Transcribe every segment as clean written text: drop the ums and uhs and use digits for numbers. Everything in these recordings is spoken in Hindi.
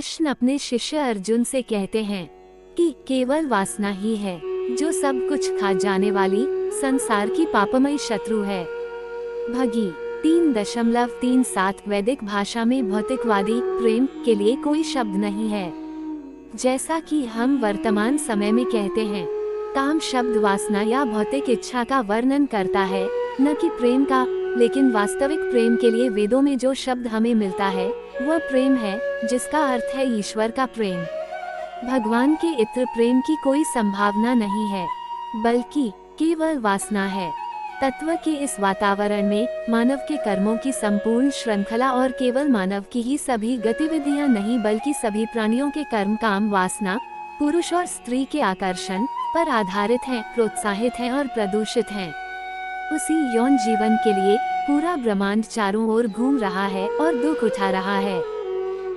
कृष्ण अपने शिष्य अर्जुन से कहते हैं कि केवल वासना ही है जो सब कुछ खा जाने वाली संसार की पापमयी शत्रु है। भगी 3.37 वैदिक भाषा में भौतिकवादी प्रेम के लिए कोई शब्द नहीं है। जैसा कि हम वर्तमान समय में कहते हैं, काम शब्द वासना या भौतिक इच्छा का वर्णन करता है, न कि प्रेम का। लेकिन वास्तविक प्रेम के लिए वेदों में जो शब्द हमें मिलता है वह प्रेम है, जिसका अर्थ है ईश्वर का प्रेम। भगवान के इत्र प्रेम की कोई संभावना नहीं है, बल्कि केवल वासना है। तत्व के इस वातावरण में मानव के कर्मों की संपूर्ण श्रृंखला और केवल मानव की ही सभी गतिविधियां नहीं, बल्कि सभी प्राणियों के कर्म काम वासना, पुरुष और स्त्री के आकर्षण पर आधारित हैं, प्रोत्साहित हैं और प्रदूषित हैं। उसी यौन जीवन के लिए पूरा ब्रह्मांड चारों ओर घूम रहा है और दुख उठा रहा है।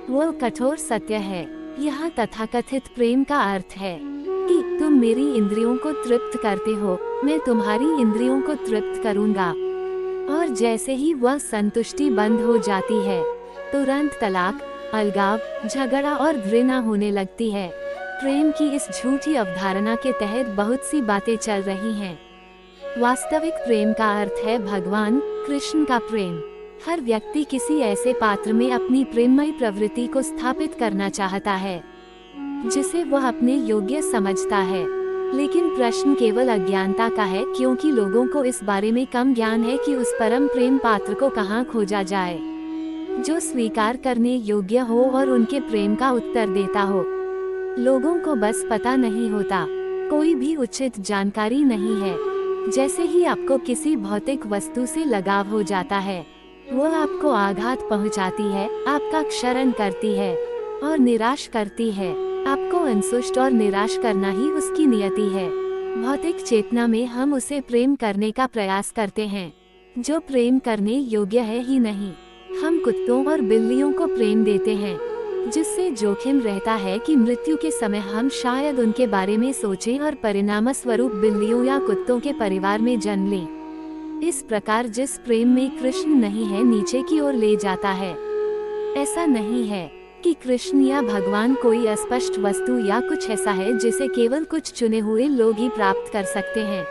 वो कठोर सत्य है। यह तथाकथित प्रेम का अर्थ है कि तुम मेरी इंद्रियों को तृप्त करते हो, मैं तुम्हारी इंद्रियों को तृप्त करूंगा। और जैसे ही वह संतुष्टि बंद हो जाती है, तुरंत तलाक, अलगाव, झगड़ा और घृणा होने लगती है। प्रेम की इस झूठी अवधारणा के तहत बहुत सी बातें चल रही हैं। वास्तविक प्रेम का अर्थ है भगवान कृष्ण का प्रेम। हर व्यक्ति किसी ऐसे पात्र में अपनी प्रेममयी प्रवृत्ति को स्थापित करना चाहता है जिसे वह अपने योग्य समझता है। लेकिन प्रश्न केवल अज्ञानता का है, क्योंकि लोगों को इस बारे में कम ज्ञान है कि उस परम प्रेम पात्र को कहाँ खोजा जाए जो स्वीकार करने योग्य हो और उनके प्रेम का उत्तर देता हो। लोगों को बस पता नहीं होता, कोई भी उचित जानकारी नहीं है। जैसे ही आपको किसी भौतिक वस्तु से लगाव हो जाता है, वह आपको आघात पहुंचाती है, आपका क्षरण करती है और निराश करती है। आपको संतुष्ट और निराश करना ही उसकी नियति है। भौतिक चेतना में हम उसे प्रेम करने का प्रयास करते हैं जो प्रेम करने योग्य है ही नहीं। हम कुत्तों और बिल्लियों को प्रेम देते हैं, जिससे जोखिम रहता है कि मृत्यु के समय हम शायद उनके बारे में सोचें और परिणाम स्वरूप बिल्लियों या कुत्तों के परिवार में जन्म लें। इस प्रकार जिस प्रेम में कृष्ण नहीं है, नीचे की ओर ले जाता है। ऐसा नहीं है कि कृष्ण या भगवान कोई अस्पष्ट वस्तु या कुछ ऐसा है जिसे केवल कुछ चुने हुए लोग ही प्राप्त कर सकते हैं।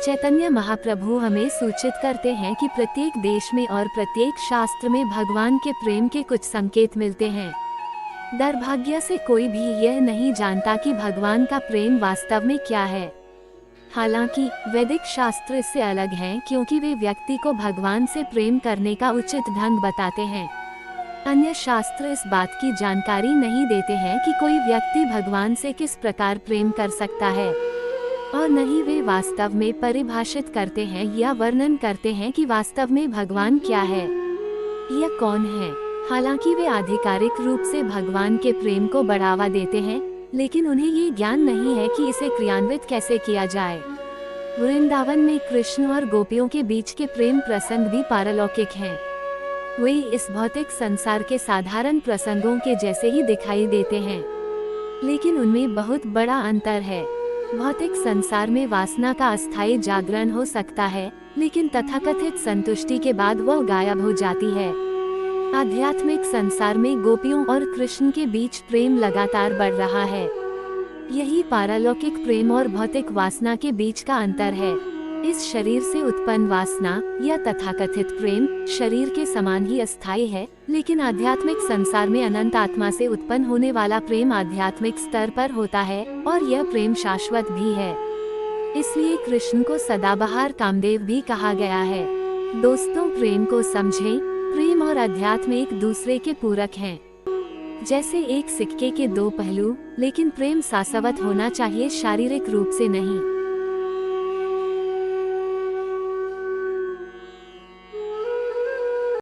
चैतन्य महाप्रभु हमें सूचित करते हैं कि प्रत्येक देश में और प्रत्येक शास्त्र में भगवान के प्रेम के कुछ संकेत मिलते हैं। दुर्भाग्य से कोई भी यह नहीं जानता कि भगवान का प्रेम वास्तव में क्या है। हालांकि वैदिक शास्त्र इससे अलग हैं, क्योंकि वे व्यक्ति को भगवान से प्रेम करने का उचित ढंग बताते हैं। अन्य शास्त्र इस बात की जानकारी नहीं देते हैं कि कोई व्यक्ति भगवान से किस प्रकार प्रेम कर सकता है, और न ही वे वास्तव में परिभाषित करते हैं या वर्णन करते हैं कि वास्तव में भगवान क्या है या कौन है। हालांकि वे आधिकारिक रूप से भगवान के प्रेम को बढ़ावा देते हैं, लेकिन उन्हें ये ज्ञान नहीं है कि इसे क्रियान्वित कैसे किया जाए। वृंदावन में कृष्ण और गोपियों के बीच के प्रेम प्रसंग भी पारलौकिक हैं। वे इस भौतिक संसार के साधारण प्रसंगों के जैसे ही दिखाई देते हैं, लेकिन उनमें बहुत बड़ा अंतर है। भौतिक संसार में वासना का अस्थायी जागरण हो सकता है, लेकिन तथाकथित संतुष्टि के बाद वह गायब हो जाती है। आध्यात्मिक संसार में गोपियों और कृष्ण के बीच प्रेम लगातार बढ़ रहा है। यही पारलौकिक प्रेम और भौतिक वासना के बीच का अंतर है। इस शरीर से उत्पन्न वासना या तथाकथित प्रेम शरीर के समान ही अस्थायी है, लेकिन आध्यात्मिक संसार में अनंत आत्मा से उत्पन्न होने वाला प्रेम आध्यात्मिक स्तर पर होता है और यह प्रेम शाश्वत भी है। इसलिए कृष्ण को सदाबहार कामदेव भी कहा गया है। दोस्तों, प्रेम को समझें। प्रेम और अध्यात्म एक दूसरे के पूरक हैं। जैसे एक सिक्के के दो पहलू, लेकिन प्रेम शाश्वत होना चाहिए, शारीरिक रूप से नहीं।